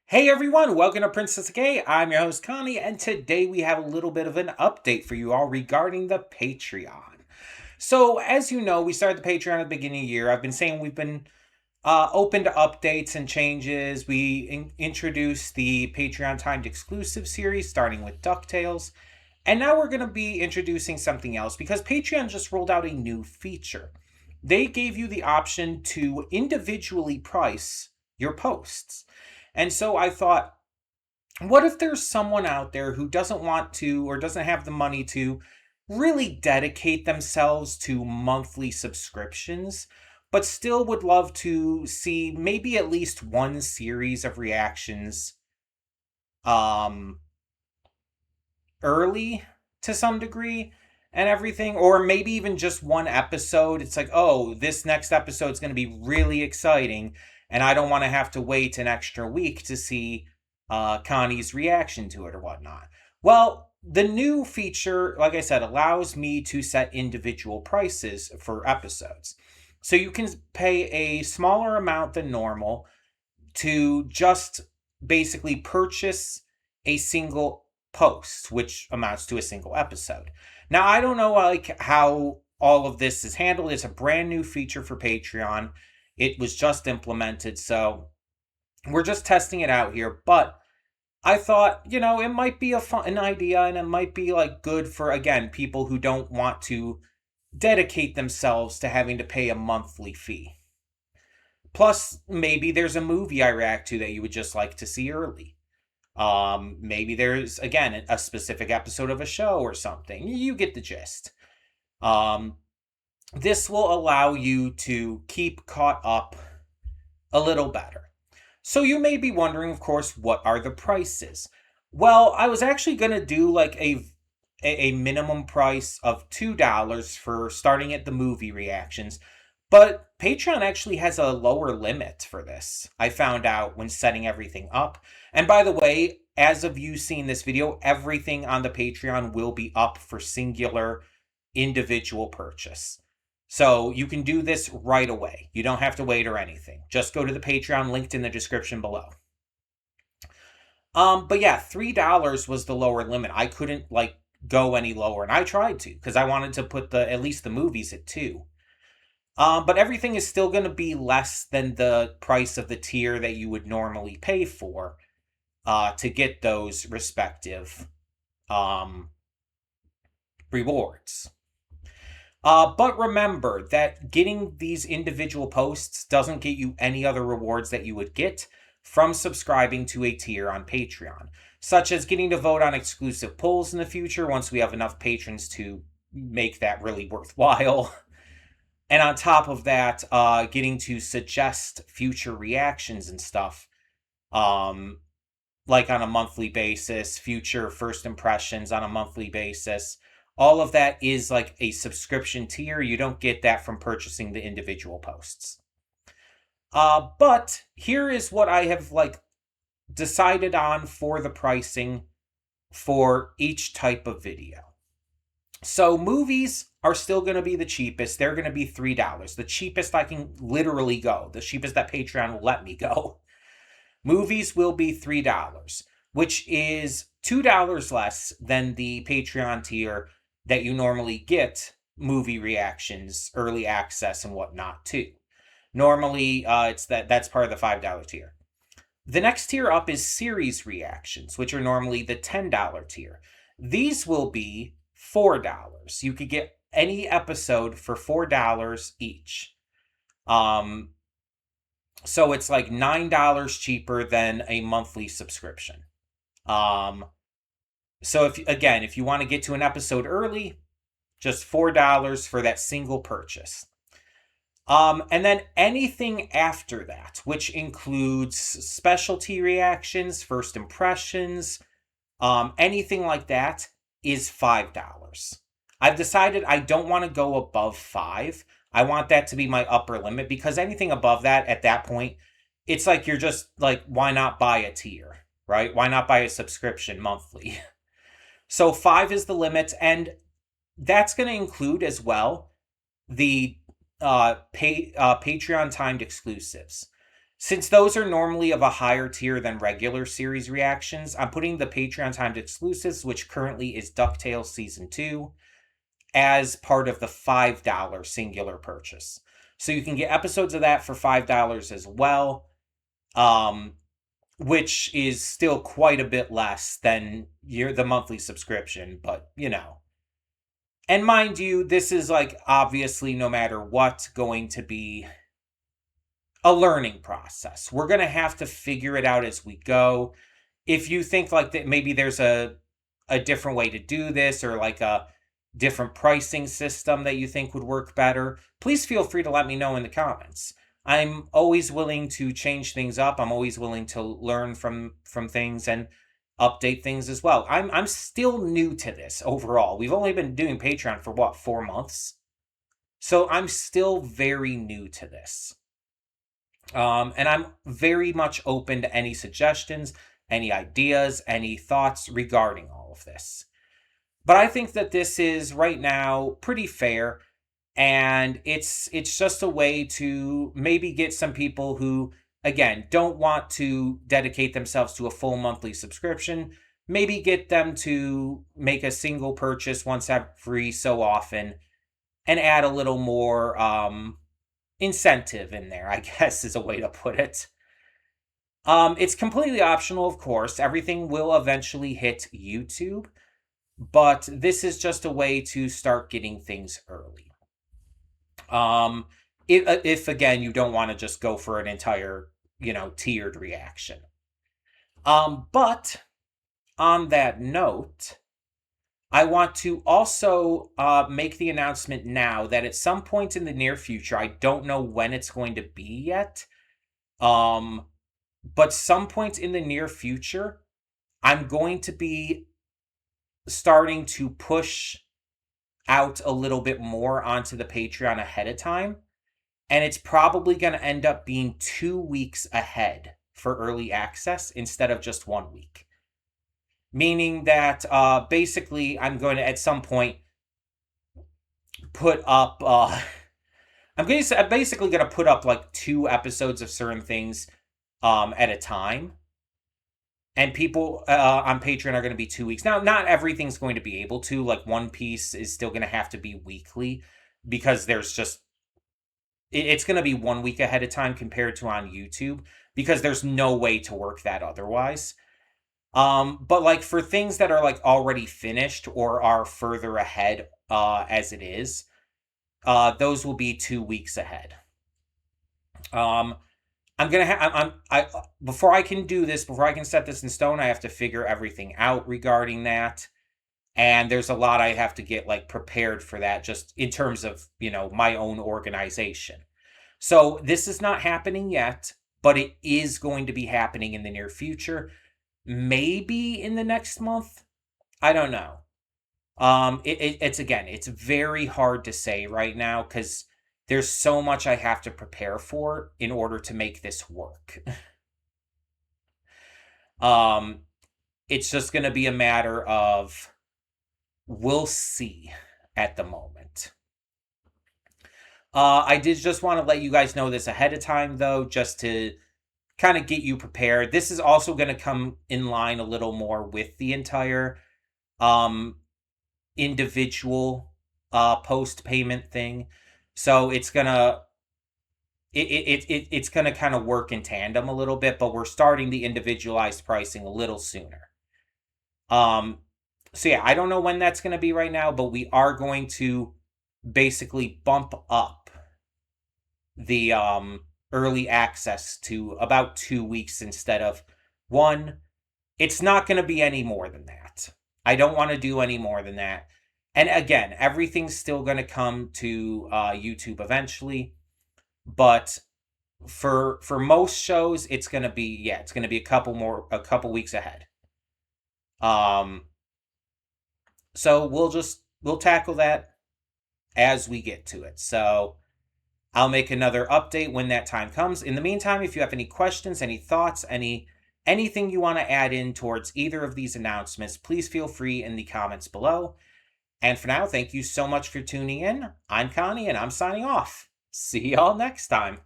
Hey everyone, welcome to Princess Gay. I'm your host Connie, and today we have a little bit of an update for you all regarding the Patreon. So, as you know, we started the Patreon at the beginning of the year. I've been saying we've been open to updates and changes. We introduced the Patreon timed exclusive series starting with DuckTales, and now we're going to be introducing something else because Patreon just rolled out a new feature. They gave you the option to individually price your posts. And so I thought, what if there's someone out there who doesn't want to or doesn't have the money to really dedicate themselves to monthly subscriptions, but still would love to see maybe at least one series of reactions um early to some degree and everything, or maybe even just one episode. It's like, oh, this next episode is going to be really exciting, and I don't want to have to wait an extra week to see Connie's reaction to it or whatnot. Well, the new feature, like I said, allows me to set individual prices for episodes. So you can pay a smaller amount than normal to just basically purchase a single post, which amounts to a single episode. Now, I don't know like how all of this is handled. It's a brand new feature for Patreon. It was just implemented, so we're just testing it out here, but I thought, it might be a fun idea, and it might be like good for, again, people who don't want to dedicate themselves to having to pay a monthly fee. Plus, maybe there's a movie I react to that you would just like to see early. Maybe there's, again, a specific episode of a show or something. You get the gist. Um, this will allow you to keep caught up a little better. So you may be wondering, of course, what are the prices? Well, I was actually going to do like a minimum price of $2 for starting at the movie reactions, but Patreon actually has a lower limit for this. I found out when setting everything up. And by the way, as of you seeing this video, everything on the Patreon will be up for singular individual purchase. So you can do this right away. You don't have to wait or anything. Just go to the Patreon linked in the description below. But yeah, $3 was the lower limit. I couldn't like go any lower, and I tried to because I wanted to put the at least the movies at 2. But everything is still going to be less than the price of the tier that you would normally pay for to get those respective rewards. But remember that getting these individual posts doesn't get you any other rewards that you would get from subscribing to a tier on Patreon, such as getting to vote on exclusive polls in the future once we have enough patrons to make that really worthwhile. And on top of that, getting to suggest future reactions and stuff, like on a monthly basis, future first impressions on a monthly basis. All of that is like a subscription tier. You don't get that from purchasing the individual posts. But here is what I have like decided on for the pricing for each type of video. So movies are still going to be the cheapest. They're going to be $3. The cheapest I can literally go. The cheapest that Patreon will let me go. Movies will be $3, which is $2 less than the Patreon tier that you normally get movie reactions, early access, and whatnot too. Normally, it's that's part of the $5 tier. The next tier up is series reactions, which are normally the $10 tier. These will be $4. You could get any episode for $4 each. So it's like $9 cheaper than a monthly subscription. So if you want to get to an episode early, just $4 for that single purchase. And then anything after that, which includes specialty reactions, first impressions, anything like that, is $5. I've decided I don't want to go above 5. I want that to be my upper limit because anything above that at that point, it's like you're just like, why not buy a tier, right? Why not buy a subscription monthly? So 5 is the limit, and that's going to include as well the Patreon timed exclusives. Since those are normally of a higher tier than regular series reactions, I'm putting the Patreon timed exclusives, which currently is DuckTales Season 2, as part of the $5 singular purchase. So you can get episodes of that for $5 as well, which is still quite a bit less than the monthly subscription, but you know. And mind you, this is like obviously no matter what going to be a learning process. We're going to have to figure it out as we go. If you think like that maybe there's a different way to do this, or like a different pricing system that you think would work better, please feel free to let me know in the comments. I'm always willing to change things up. I'm always willing to learn from things and update things as well. I'm still new to this overall. We've only been doing Patreon for what, 4 months? So I'm still very new to this. And I'm very much open to any suggestions, any ideas, any thoughts regarding all of this. But I think that this is right now pretty fair, and it's just a way to maybe get some people who, again, don't want to dedicate themselves to a full monthly subscription, maybe get them to make a single purchase once every so often and add a little more incentive in there, I guess is a way to put it. It's completely optional, of course. Everything will eventually hit YouTube, but this is just a way to start getting things early. If again, you don't want to just go for an entire, tiered reaction. But on that note, I want to also make the announcement now that at some point in the near future, I don't know when it's going to be yet, but some point in the near future, I'm going to be starting to push out a little bit more onto the Patreon ahead of time. And it's probably going to end up being 2 weeks ahead for early access instead of just 1 week. Meaning that basically I'm going to at some point put up... I'm basically going to put up like 2 episodes of certain things at a time. And people on Patreon are going to be 2 weeks. Now, not everything's going to be able to. Like, One Piece is still going to have to be weekly because there's just... It's going to be 1 week ahead of time compared to on YouTube because there's no way to work that otherwise. But like for things that are like already finished or are further ahead as it is, those will be 2 weeks ahead. I'm gonna before I can do this, before I can set this in stone, I have to figure everything out regarding that. And there's a lot I have to get like prepared for that, just in terms of, my own organization. So this is not happening yet, but it is going to be happening in the near future. Maybe in the next month. I don't know. It's very hard to say right now because there's so much I have to prepare for in order to make this work. It's just going to be a matter of we'll see at the moment. I did just want to let you guys know this ahead of time, though, just to kind of get you prepared. This is also going to come in line a little more with the entire individual post payment thing. So it's gonna it's gonna kind of work in tandem a little bit, but we're starting the individualized pricing a little sooner. So yeah, I don't know when that's gonna be right now, but we are going to basically bump up the early access to about 2 weeks instead of 1. It's not going to be any more than that. I don't want to do any more than that. And again, everything's still going to come to YouTube eventually. But for most shows, it's going to be, it's going to be a couple weeks ahead. So we'll tackle that as we get to it. So I'll make another update when that time comes. In the meantime, if you have any questions, any thoughts, anything you want to add in towards either of these announcements, please feel free in the comments below. And for now, thank you so much for tuning in. I'm Connie, and I'm signing off. See y'all next time.